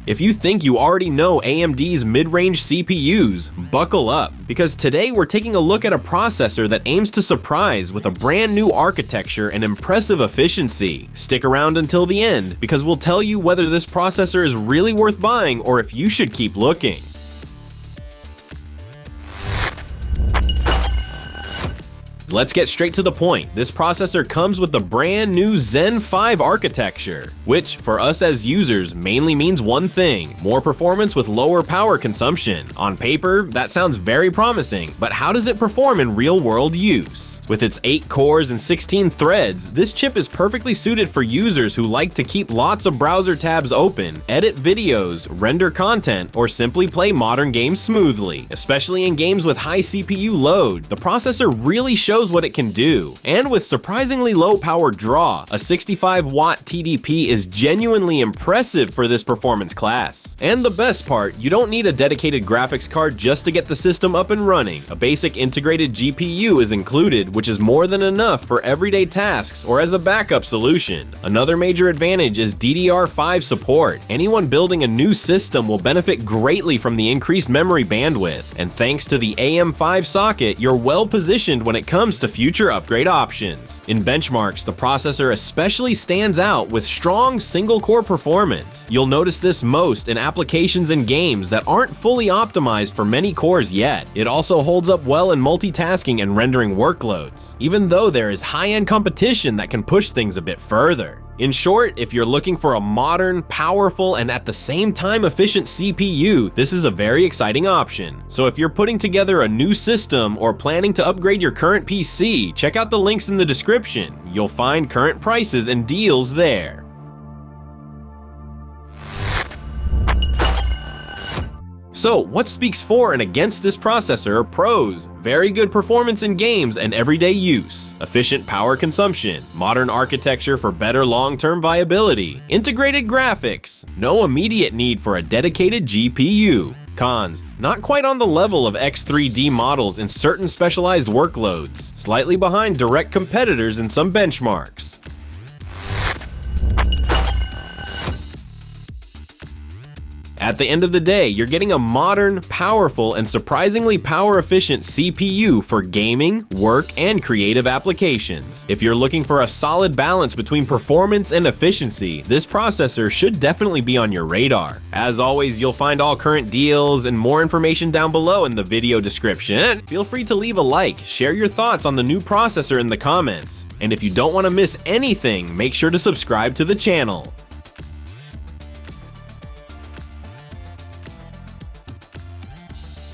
If you think you already know AMD's mid-range CPUs, buckle up, because today we're taking a look at a processor that aims to surprise with a brand new architecture and impressive efficiency. Stick around until the end, because we'll tell you whether this processor is really worth buying or if you should keep looking. Let's get straight to the point. This processor comes with the brand new Zen 5 architecture, which for us as users mainly means one thing: more performance with lower power consumption. On paper, that sounds very promising, but how does it perform in real-world use? With its 8 cores and 16 threads, this chip is perfectly suited for users who like to keep lots of browser tabs open, edit videos, render content, or simply play modern games smoothly. Especially in games with high CPU load, the processor really shows what it can do. And with surprisingly low power draw, a 65-watt TDP is genuinely impressive for this performance class. And the best part, you don't need a dedicated graphics card just to get the system up and running. A basic integrated GPU is included, which is more than enough for everyday tasks or as a backup solution. Another major advantage is DDR5 support. Anyone building a new system will benefit greatly from the increased memory bandwidth, and thanks to the AM5 socket, you're well positioned when it comes to future upgrade options. In benchmarks, the processor especially stands out with strong single-core performance. You'll notice this most in applications and games that aren't fully optimized for many cores yet. It also holds up well in multitasking and rendering workloads, even though there is high-end competition that can push things a bit further. In short, if you're looking for a modern, powerful, and at the same time efficient CPU, this is a very exciting option. So if you're putting together a new system or planning to upgrade your current PC, check out the links in the description. You'll find current prices and deals there. So, what speaks for and against this processor? Pros: very good performance in games and everyday use, efficient power consumption, modern architecture for better long-term viability, integrated graphics, no immediate need for a dedicated GPU. Cons: not quite on the level of X3D models in certain specialized workloads, slightly behind direct competitors in some benchmarks. At the end of the day, you're getting a modern, powerful, and surprisingly power-efficient CPU for gaming, work, and creative applications. If you're looking for a solid balance between performance and efficiency, this processor should definitely be on your radar. As always, you'll find all current deals and more information down below in the video description. Feel free to leave a like, share your thoughts on the new processor in the comments, and if you don't want to miss anything, make sure to subscribe to the channel.